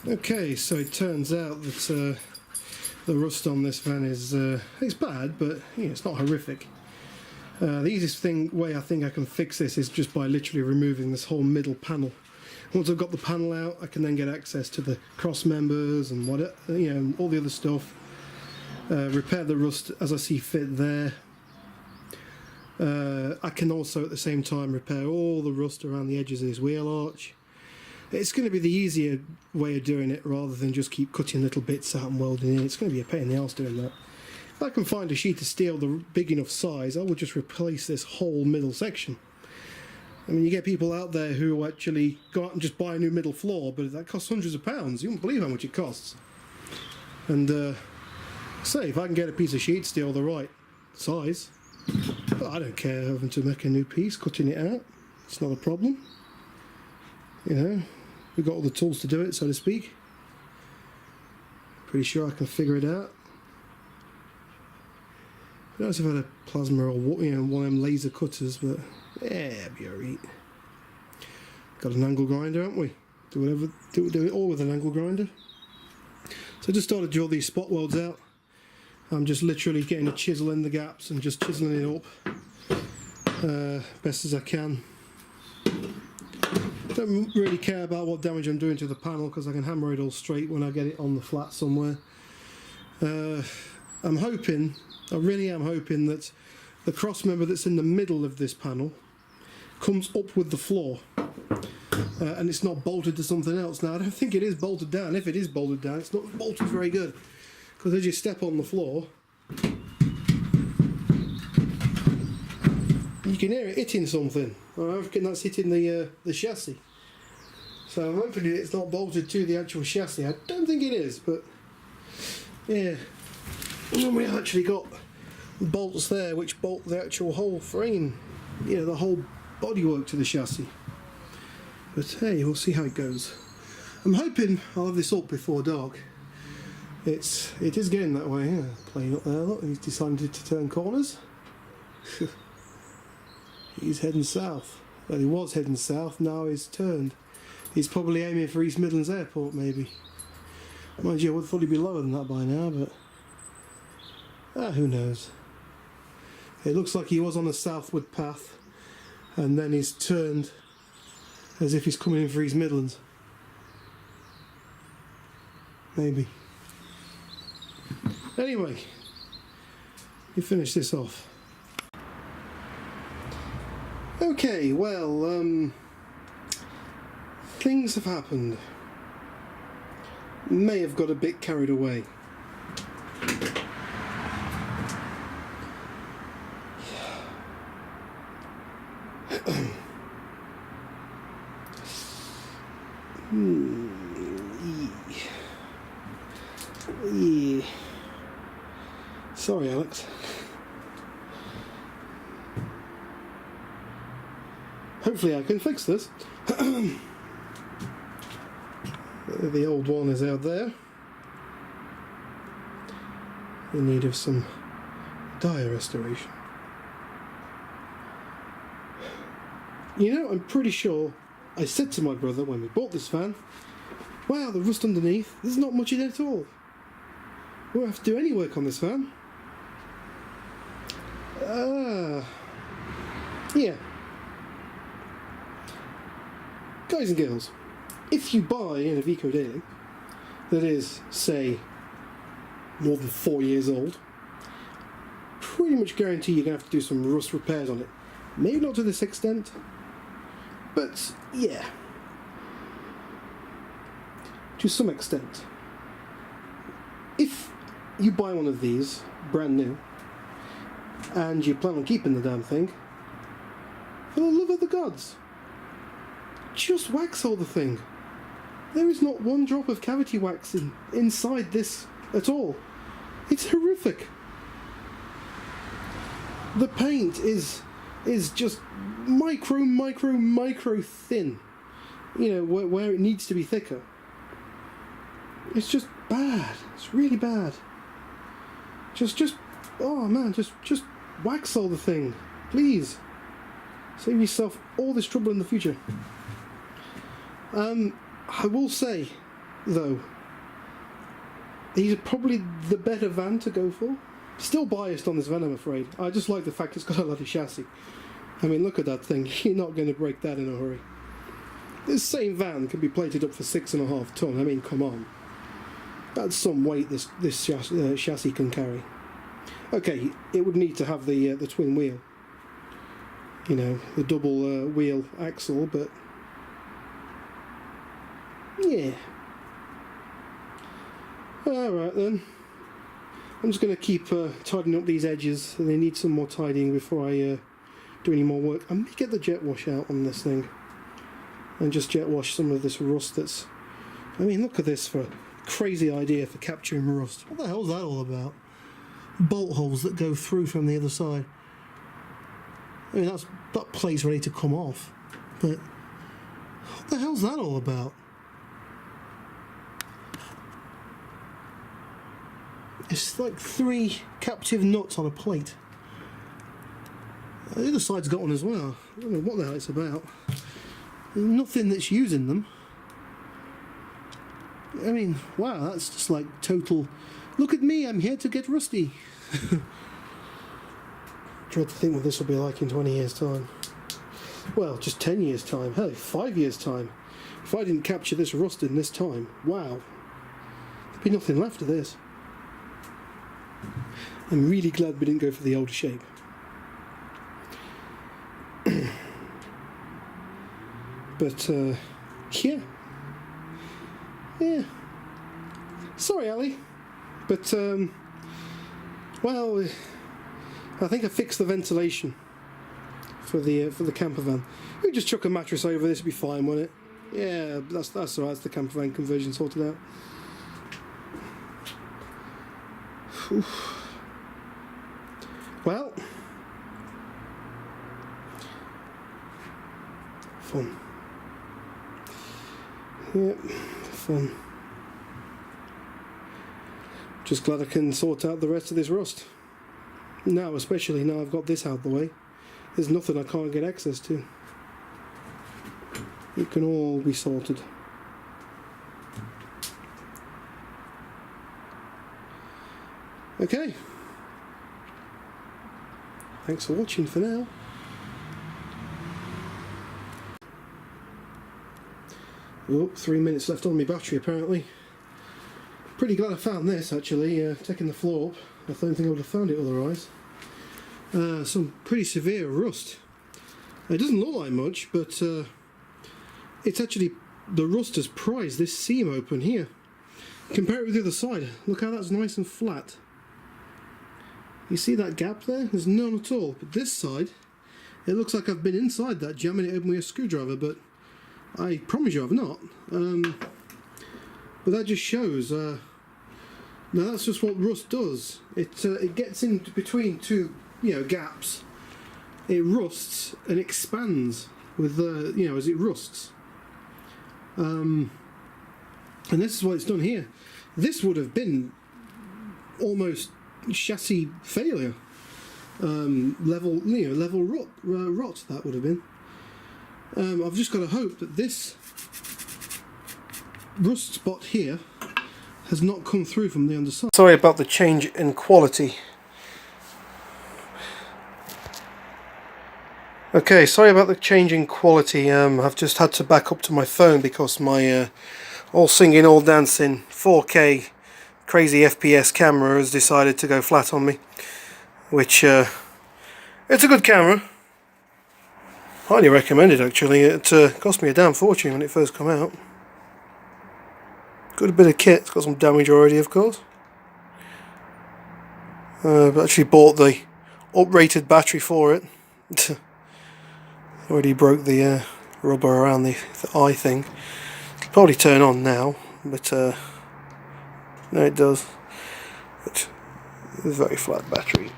Okay, so it turns out that the rust on this van is it's bad, but it's not horrific. The easiest way I think I can fix this is just by literally removing this whole middle panel. Once I've got the panel out, I can then get access to the cross members and all the other stuff. Repair the rust as I see fit there. I can also at the same time repair all the rust around the edges of this wheel arch. It's going to be the easier way of doing it rather than just keep cutting little bits out and welding in. It's going to be a pain in the arse doing that. If I can find a sheet of steel the big enough size, I will just replace this whole middle section. I mean, you get people out there who actually go out and just buy a new middle floor, but that costs hundreds of pounds. You won't believe how much it costs. And say, if I can get a piece of sheet steel the right size, well, I don't care having to make a new piece, cutting it out. It's not a problem. We've got all the tools to do it, so to speak. Pretty sure I can figure it out. I don't know if I had a plasma or one of them laser cutters, but yeah, it'll be alright. Got an angle grinder, haven't we? Do it all with an angle grinder. So I just started to drill these spot welds out. I'm just literally getting a chisel in the gaps and just chiseling it up best as I can. Don't really care about what damage I'm doing to the panel because I can hammer it all straight when I get it on the flat somewhere. I'm hoping, I really am hoping, that the cross member that's in the middle of this panel comes up with the floor and it's not bolted to something else. Now I don't think it is bolted down. If it is bolted down, it's not bolted very good, because as you step on the floor you can hear it hitting something. I reckon that's hitting the chassis. So I'm hoping it's not bolted to the actual chassis. I don't think it is, but yeah. And then we actually got bolts there which bolt the actual whole frame, the whole bodywork to the chassis. But hey, we'll see how it goes. I'm hoping I'll have this up before dark. It is getting that way. Yeah. Playing up there, look, he's decided to turn corners. He's heading south. Well, he was heading south, now he's turned. He's probably aiming for East Midlands Airport, maybe. Mind you, I would have thought he'd be lower than that by now, but who knows. It looks like he was on a southward path, and then he's turned as if he's coming in for East Midlands. Maybe. Anyway, you finish this off. Okay, well, things have happened. May have got a bit carried away. Sorry, Alex. Hopefully I can fix this. The old one is out there in need of some dire restoration. I'm pretty sure I said to my brother when we bought this van, wow, the rust underneath, there's not much in it at all. We won't have to do any work on this van. Yeah. Guys and girls, if you buy an Iveco Daily that is, say, more than 4 years old, pretty much guarantee you're going to have to do some rust repairs on it. Maybe not to this extent, but yeah, to some extent. If you buy one of these, brand new, and you plan on keeping the damn thing, for the love of the gods, just wax all the thing. There is not one drop of cavity wax inside this at all. It's horrific. The paint is just micro thin. Where it needs to be thicker. It's just bad. It's really bad. Oh man, just wax all the thing, please. Save yourself all this trouble in the future. I will say, though. He's probably the better van to go for. Still biased on this van, I'm afraid. I just like the fact it's got a leather chassis. I mean, look at that thing. You're not going to break that in a hurry. This same van can be plated up for 6.5 ton. I mean, come on. That's some weight this chassis can carry. Okay, it would need to have the twin wheel. You know, the double wheel axle, but yeah. Alright then. I'm just going to keep tidying up these edges, and they need some more tidying before I do any more work. I may get the jet wash out on this thing and just jet wash some of this rust that's... I mean, look at this for a crazy idea for capturing rust. What the hell's that all about? Bolt holes that go through from the other side. I mean, that plate's ready to come off, but what the hell's that all about? It's like 3 captive nuts on a plate. The other side's got one as well. I don't know what the hell it's about. There's nothing that's using them. I mean, wow, that's just like total... Look at me, I'm here to get rusty. Dread to think what this will be like in 20 years' time. Well, just 10 years' time. Hell, 5 years' time. If I didn't capture this rust in this time, wow. There'd be nothing left of this. I'm really glad we didn't go for the older shape. But, yeah. Yeah. Sorry, Ali. But, well, I think I fixed the ventilation for the camper van. We just chuck a mattress over this, would be fine, won't it? Yeah, that's alright, that's the camper van conversion sorted out. Oof. Well, fun. Yep, fun. Just glad I can sort out the rest of this rust. Now, especially now I've got this out of the way, there's nothing I can't get access to. It can all be sorted. Okay. Thanks for watching for now. Oh, 3 minutes left on my battery apparently. Pretty glad I found this actually, taking the floor up. I don't think I would have found it otherwise. Some pretty severe rust. It doesn't look like much, but it's actually, the rust has prized this seam open here. Compare it with the other side. Look how that's nice and flat. You see that gap there? There's none at all. But this side, it looks like I've been inside that, jamming it open with a screwdriver, but I promise you I've not. But that just shows. Now that's just what rust does. It gets in between two, gaps. It rusts and expands with as it rusts. And this is what it's done here. This would have been almost chassis failure, level rot that would have been. I've just got to hope that this rust spot here has not come through from the underside. Sorry about the change in quality. Okay, sorry about the change in quality. I've just had to back up to my phone because my all singing, all dancing 4K crazy FPS camera has decided to go flat on me, which it's a good camera, highly recommended actually. It cost me a damn fortune when it first came out. Got a bit of kit, it's got some damage already of course, but actually bought the uprated battery for it. Already broke the rubber around the eye thing. It'll probably turn on now, but no, it does. But it's a very flat battery.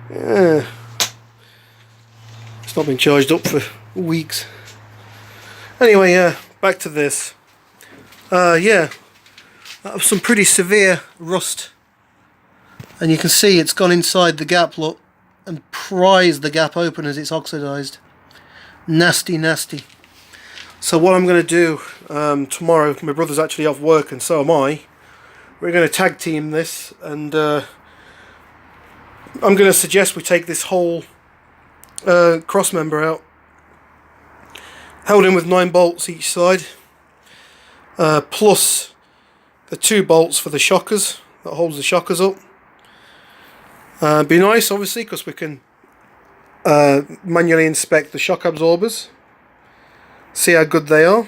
Yeah, it's not been charged up for weeks. Anyway, back to this. Yeah, that was some pretty severe rust, and you can see it's gone inside the gap, look, and prized the gap open as it's oxidized. Nasty, nasty. So what I'm going to do tomorrow, my brother's actually off work and so am I. We're going to tag team this, and I'm going to suggest we take this whole cross member out, held in with 9 bolts each side, plus the 2 bolts for the shockers that holds the shockers up. Be nice, obviously, because we can manually inspect the shock absorbers, see how good they are.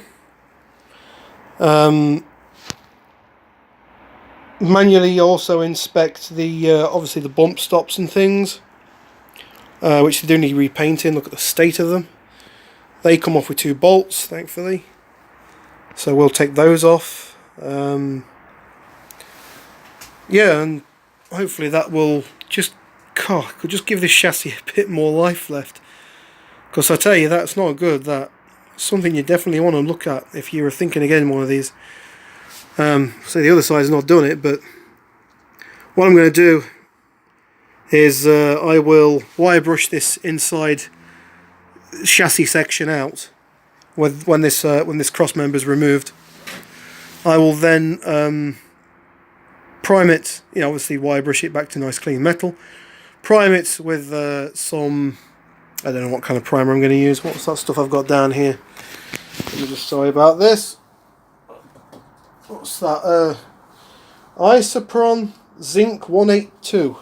Manually also inspect the obviously the bump stops and things, which they do need repainting. Look at the state of them. They come off with 2 bolts, thankfully, so we'll take those off. Yeah, and hopefully that will just could just give this chassis a bit more life left, because I tell you, that's not good. That's something you definitely want to look at if you were thinking of getting one of these. So the other side's not done it, but what I'm going to do is I will wire brush this inside chassis section out when this cross member is removed. I will then prime it, obviously wire brush it back to nice clean metal, prime it with some, I don't know what kind of primer I'm going to use. What's that stuff I've got down here? Let me just, sorry about this. What's that? Isopron Zinc 182.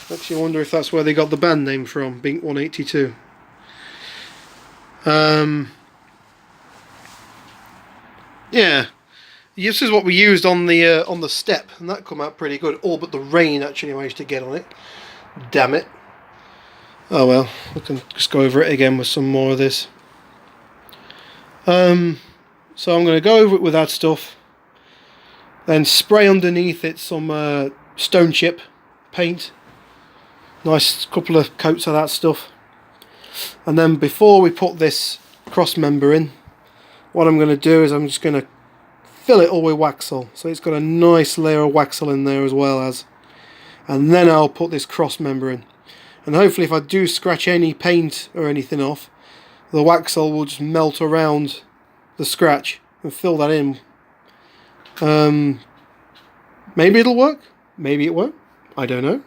Makes you wonder if that's where they got the band name from, Bink 182. Yeah, this is what we used on the step, and that come out pretty good. All but the rain actually managed to get on it. Damn it. Oh well, we can just go over it again with some more of this. So I'm going to go over it with that stuff, then spray underneath it some stone chip paint, nice couple of coats of that stuff, and then before we put this cross member in, what I'm going to do is I'm just going to fill it all with Waxel, so it's got a nice layer of Waxel in there as well as, and then I'll put this cross member in, and hopefully if I do scratch any paint or anything off, the Waxel will just melt around the scratch and fill that in. Maybe it'll work, maybe it won't, I don't know,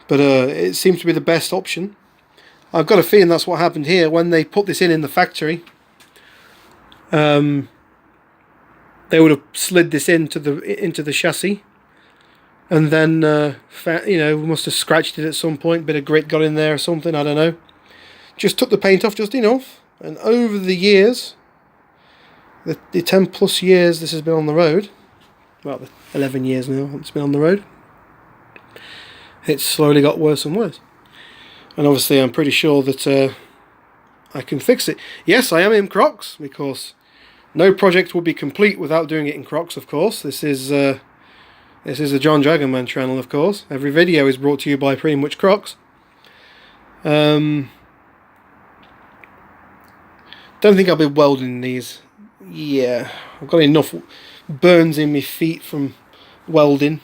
but it seems to be the best option. I've got a feeling that's what happened here when they put this in the factory. They would have slid this into the chassis, and then we must have scratched it at some point. Bit of grit got in there or something, I don't know. Just took the paint off just enough, and over the years, the 10 plus years this has been on the road, well, the 11 years now it's been on the road, it's slowly got worse and worse. And obviously I'm pretty sure that I can fix it. Yes, I am in Crocs, because no project will be complete without doing it in Crocs, of course. This is the John Dragonman channel, of course. Every video is brought to you by pretty much Crocs. Don't think I'll be welding these. Yeah, I've got enough burns in my feet from welding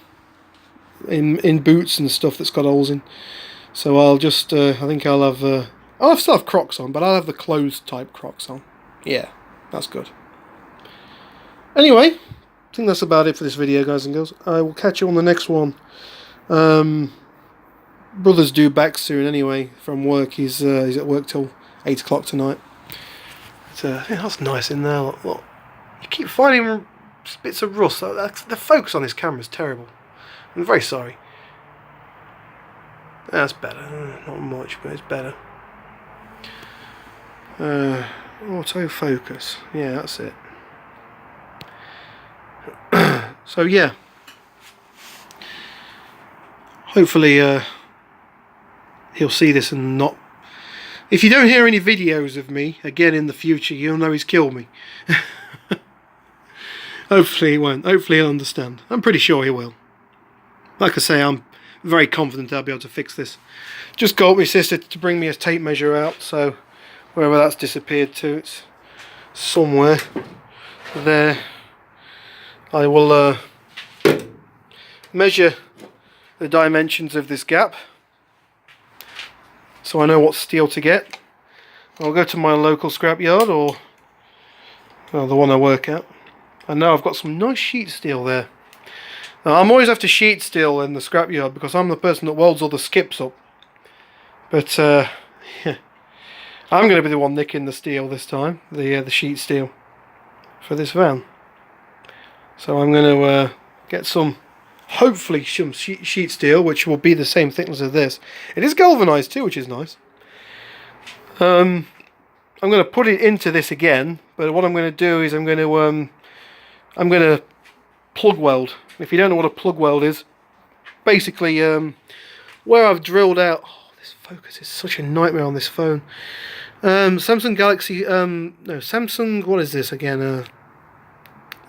in boots and stuff that's got holes in. So I'll just, I think I'll still have Crocs on, but I'll have the closed type Crocs on. Yeah, that's good. Anyway, I think that's about it for this video, guys and girls. I will catch you on the next one. Brother's due back soon anyway from work. He's at work till 8 o'clock tonight. Yeah, that's nice in there. Look. You keep finding bits of rust. The focus on this camera is terrible. I'm very sorry. That's better. Not much, but it's better. Autofocus. Yeah, that's it. So yeah. Hopefully he'll see this and not... If you don't hear any videos of me again in the future, you'll know he's killed me. Hopefully he won't. Hopefully he'll understand. I'm pretty sure he will. Like I say, I'm very confident I'll be able to fix this. Just got my sister to bring me a tape measure out, so wherever that's disappeared to, it's somewhere there. I will measure the dimensions of this gap. so I know what steel to get. I'll go to my local scrapyard, or the one I work at. And now I've got some nice sheet steel there. Now, I'm always after sheet steel in the scrapyard because I'm the person that welds all the skips up. But yeah, I'm going to be the one nicking the steel this time, the sheet steel for this van. So I'm going to get some, hopefully some sheet steel, which will be the same thickness as this. It is galvanized too, which is nice. I'm going to put it into this again, but what I'm going to do is I'm going to plug weld. If you don't know what a plug weld is, basically where I've drilled out. Oh, this focus is such a nightmare on this phone. Samsung Galaxy. No, Samsung. What is this again?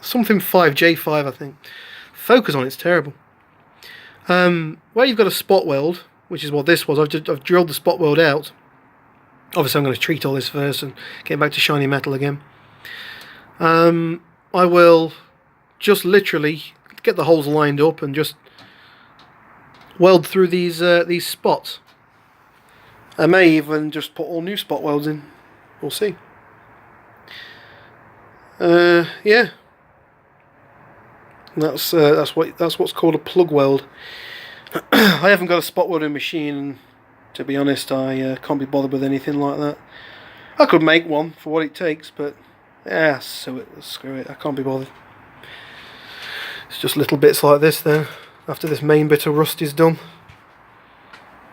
Something 5 J5, I think. Focus on it's terrible. Where you've got a spot weld, which is what this was. I've drilled the spot weld out. Obviously, I'm going to treat all this first and get back to shiny metal again. I will just literally get the holes lined up and just weld through these spots. I may even just put all new spot welds in. We'll see. Yeah, that's what's called a plug weld. I haven't got a spot welding machine, and to be honest, I can't be bothered with anything like that. I could make one for what it takes, but yeah, screw it. I can't be bothered. It's just little bits like this there. After this main bit of rust is done.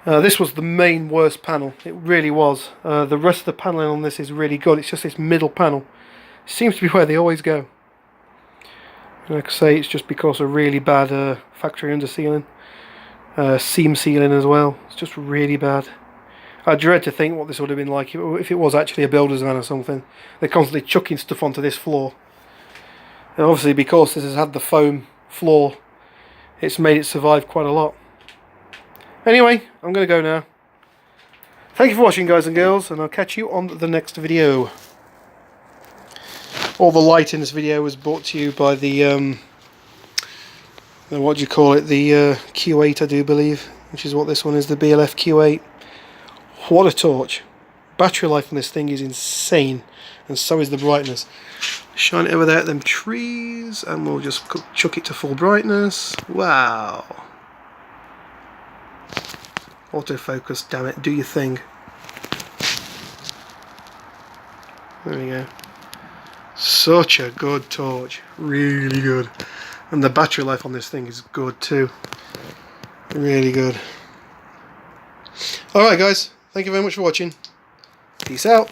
This was the main worst panel. It really was. The rest of the paneling on this is really good. It's just this middle panel. It seems to be where they always go. And like I say, it's just because of really bad factory undersealing. Seam sealing as well. It's just really bad. I dread to think what this would have been like if it was actually a builder's van or something. They're constantly chucking stuff onto this floor. And obviously because this has had the foam floor, it's made it survive quite a lot. Anyway, I'm going to go now. Thank you for watching, guys and girls, and I'll catch you on the next video. All the light in this video was brought to you by the what do you call it, the Q8, I do believe, which is what this one is, the BLF Q8. What a torch. Battery life on this thing is insane, and so is the brightness. Shine it over there at them trees, and we'll just chuck it to full brightness. Wow. Autofocus, damn it, do your thing. There we go. Such a good torch, really good. And the battery life on this thing is good too. Really good. Alright guys, thank you very much for watching. Peace out.